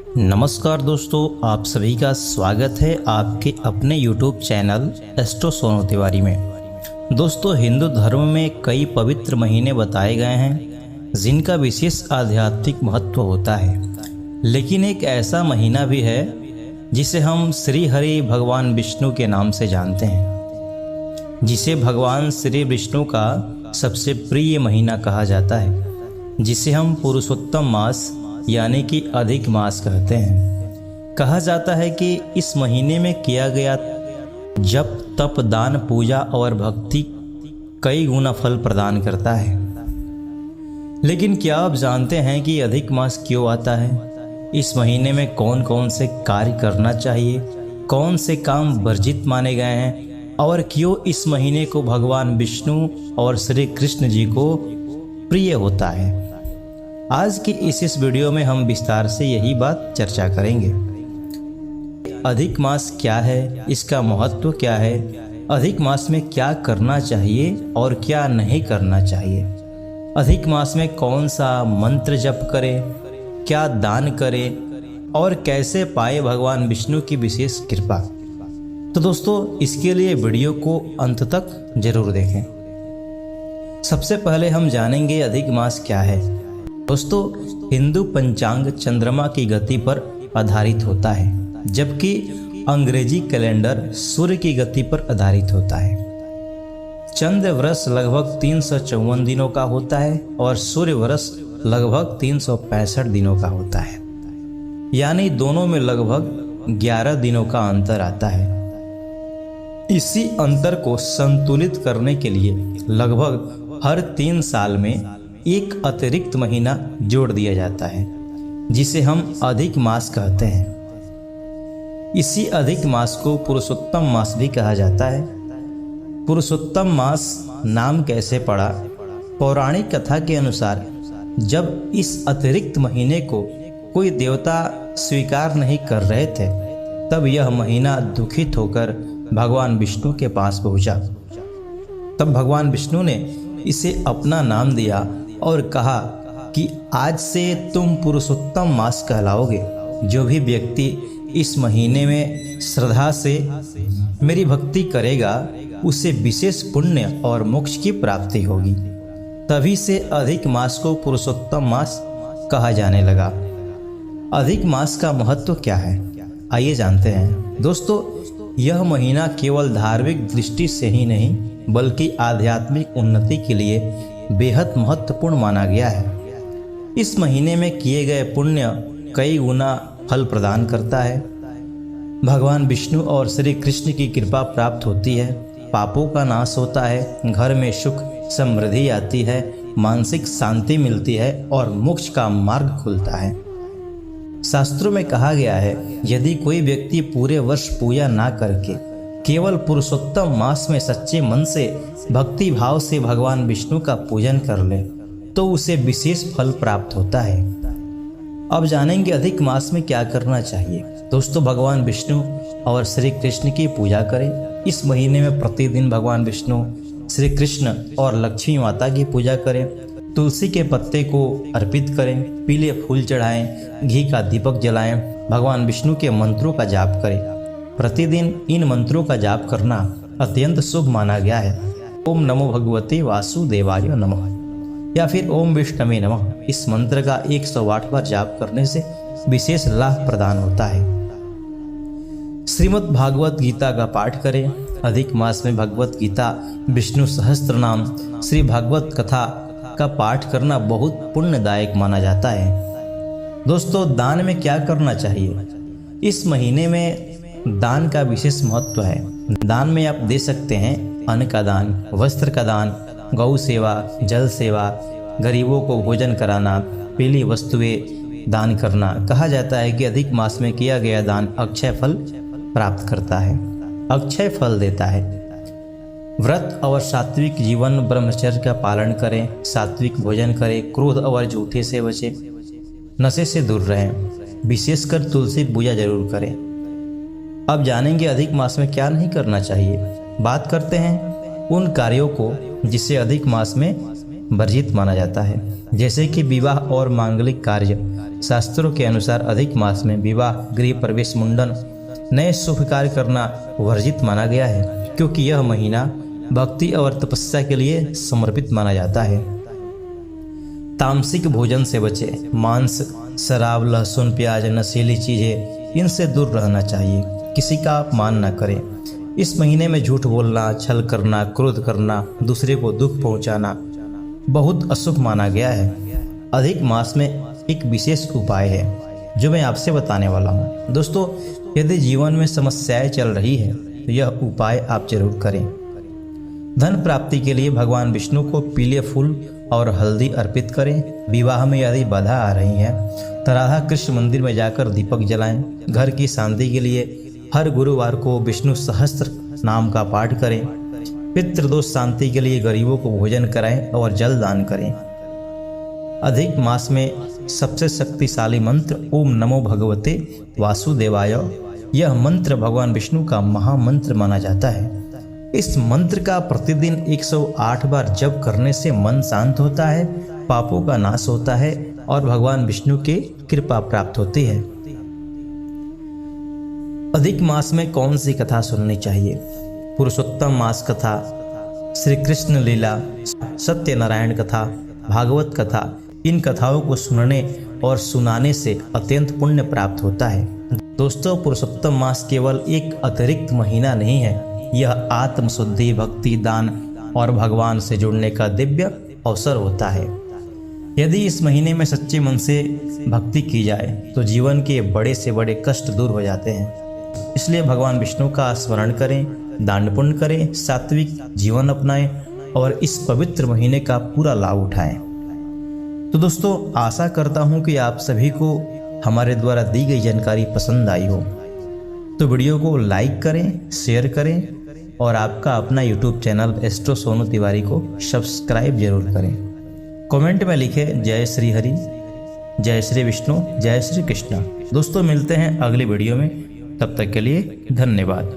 नमस्कार दोस्तों, आप सभी का स्वागत है आपके अपने YouTube channel astro Sonu Tiwari में। दोस्तों, हिंदू धर्म में कई पवित्र महीने बताए गए हैं जिनका विशेष आध्यात्मिक महत्व होता है, लेकिन एक ऐसा महीना भी है जिसे हम श्री हरि भगवान विष्णु के नाम से जानते हैं, जिसे भगवान श्री विष्णु का सबसे प्रिय महीना कहा जाता है, जिसे हम पुरुषोत्तम मास यानी कि अधिक मास कहते हैं। कहा जाता है कि इस महीने में किया गया जप, तप, दान, पूजा और भक्ति कई गुना फल प्रदान करता है। लेकिन क्या आप जानते हैं कि अधिक मास क्यों आता है? इस महीने में कौन कौन से कार्य करना चाहिए, कौन से काम वर्जित माने गए हैं और क्यों इस महीने को भगवान विष्णु और श्री कृष्ण जी को प्रिय होता है? आज की इस वीडियो में हम विस्तार से यही बात चर्चा करेंगे। अधिक मास क्या है, इसका महत्व क्या है, अधिक मास में क्या करना चाहिए और क्या नहीं करना चाहिए, अधिक मास में कौन सा मंत्र जप करें, क्या दान करें और कैसे पाए भगवान विष्णु की विशेष कृपा। तो दोस्तों, इसके लिए वीडियो को अंत तक जरूर देखें। सबसे पहले हम जानेंगे अधिक मास क्या है। दोस्तों, हिंदू पंचांग चंद्रमा की गति पर आधारित होता है, जबकि अंग्रेजी कैलेंडर सूर्य की गति पर आधारित होता है। चंद्र वर्ष लगभग 354 दिनों का होता है और सूर्य वर्ष लगभग 365 दिनों का होता है, यानी दोनों में लगभग 11 दिनों का अंतर आता है। इसी अंतर को संतुलित करने के लिए लगभग हर 3 साल में एक अतिरिक्त महीना जोड़ दिया जाता है, जिसे हम अधिक मास कहते हैं। इसी अधिक मास को पुरुषोत्तम मास भी कहा जाता है। पुरुषोत्तम मास नाम कैसे पड़ा? पौराणिक कथा के अनुसार जब इस अतिरिक्त महीने को कोई देवता स्वीकार नहीं कर रहे थे, तब यह महीना दुखित होकर भगवान विष्णु के पास पहुंचा। तब भगवान विष्णु ने इसे अपना नाम दिया और कहा कि आज से तुम पुरुषोत्तम मास कहलाओगे। जो भी व्यक्ति इस महीने में श्रद्धा से मेरी भक्ति करेगा, उसे विशेष पुण्य और मोक्ष की प्राप्ति होगी। तभी से अधिक मास को पुरुषोत्तम मास कहा जाने लगा। अधिक मास का महत्व क्या है, आइए जानते हैं। दोस्तों, यह महीना केवल धार्मिक दृष्टि से ही नहीं बल्कि आध्यात्मिक उन्नति के लिए बेहद महत्वपूर्ण माना गया है। इस महीने में किए गए पुण्य कई गुना फल प्रदान करता है। भगवान विष्णु और श्री कृष्ण की कृपा प्राप्त होती है, पापों का नाश होता है, घर में सुख समृद्धि आती है, मानसिक शांति मिलती है और मोक्ष का मार्ग खुलता है। शास्त्रों में कहा गया है, यदि कोई व्यक्ति पूरे वर्ष पूजा ना करके केवल पुरुषोत्तम मास में सच्चे मन से भक्ति भाव से भगवान विष्णु का पूजन कर ले, तो उसे विशेष फल प्राप्त होता है। अब जानेंगे अधिक मास में क्या करना चाहिए। दोस्तों, भगवान विष्णु और श्री कृष्ण की पूजा करें। इस महीने में प्रतिदिन भगवान विष्णु, श्री कृष्ण और लक्ष्मी माता की पूजा करें। तुलसी के पत्ते को अर्पित करें, पीले फूल चढ़ाएं, घी का दीपक जलाएं, भगवान विष्णु के मंत्रों का जाप करें। प्रतिदिन इन मंत्रों का जाप करना अत्यंत शुभ माना गया है। ओम नमो भगवते वासुदेवाय नमः या फिर ओम विष्णवे नमः, इस मंत्र का 108 बार जाप करने से विशेष लाभ प्रदान होता है। श्रीमद् भागवत गीता का पाठ करें। अधिक मास में भगवत गीता, विष्णु सहस्त्र नाम, श्री भागवत कथा का पाठ करना बहुत पुण्यदायक माना जाता है। दोस्तों, दान में क्या करना चाहिए? इस महीने में दान का विशेष महत्व है। दान में आप दे सकते हैं अन्न का दान, वस्त्र का दान, गौ सेवा, जल सेवा, गरीबों को भोजन कराना, पीली वस्तुएं दान करना। कहा जाता है कि अधिक मास में किया गया दान अक्षय फल प्राप्त करता है, अक्षय फल देता है। व्रत और सात्विक जीवन, ब्रह्मचर्य का पालन करें, सात्विक भोजन करें, क्रोध और झूठे से बचें, नशे से दूर रहें, विशेषकर तुलसी पूजा जरूर करें। अब जानेंगे अधिक मास में क्या नहीं करना चाहिए। बात करते हैं उन कार्यों को जिसे अधिक मास में वर्जित माना जाता है। जैसे कि विवाह और मांगलिक कार्य, शास्त्रों के अनुसार अधिक मास में विवाह, गृह प्रवेश, मुंडन, नए शुभ कार्य करना वर्जित माना गया है, क्योंकि यह महीना भक्ति और तपस्या के लिए समर्पित माना जाता है। तामसिक भोजन से बचें। मांस, शराब, लहसुन, प्याज, नशीली चीज़ें, इनसे दूर रहना चाहिए। किसी का अपमान न करें। इस महीने में झूठ बोलना, छल करना, क्रोध करना, दूसरे को दुख पहुंचाना बहुत अशुभ माना गया है। अधिक मास में एक विशेष उपाय है जो मैं आपसे बताने वाला हूँ। दोस्तों, यदि जीवन में समस्याएं चल रही है तो यह उपाय आप जरूर करें। धन प्राप्ति के लिए भगवान विष्णु को पीले फूल और हल्दी अर्पित करें। विवाह में यदि बाधा आ रही है तो राधा कृष्ण मंदिर में जाकर दीपक जलाएं। घर की शांति के लिए हर गुरुवार को विष्णु सहस्त्र नाम का पाठ करें। पितृदोष शांति के लिए गरीबों को भोजन कराएं और जल दान करें। अधिक मास में सबसे शक्तिशाली मंत्र ओम नमो भगवते वासुदेवाय, यह मंत्र भगवान विष्णु का महामंत्र माना जाता है। इस मंत्र का प्रतिदिन 108 बार जप करने से मन शांत होता है, पापों का नाश होता है और भगवान विष्णु की कृपा प्राप्त होती है। अधिक मास में कौन सी कथा सुननी चाहिए? पुरुषोत्तम मास कथा, श्री कृष्ण लीला, सत्यनारायण कथा, भागवत कथा, इन कथाओं को सुनने और सुनाने से अत्यंत पुण्य प्राप्त होता है। दोस्तों, पुरुषोत्तम मास केवल एक अतिरिक्त महीना नहीं है, यह आत्मशुद्धि, भक्ति, दान और भगवान से जुड़ने का दिव्य अवसर होता है। यदि इस महीने में सच्चे मन से भक्ति की जाए तो जीवन के बड़े से बड़े कष्ट दूर हो जाते हैं। इसलिए भगवान विष्णु का स्मरण करें, दान पुण्य करें, सात्विक जीवन अपनाएं और इस पवित्र महीने का पूरा लाभ उठाएं। तो दोस्तों, आशा करता हूं कि आप सभी को हमारे द्वारा दी गई जानकारी पसंद आई हो। तो वीडियो को लाइक करें, शेयर करें और आपका अपना YouTube channel astro Sonu Tiwari को सब्सक्राइब जरूर करें। कमेंट में लिखें जय श्री हरि, जय श्री विष्णु, जय श्री कृष्ण। दोस्तों, मिलते हैं अगली वीडियो में, तब तक के लिए धन्यवाद।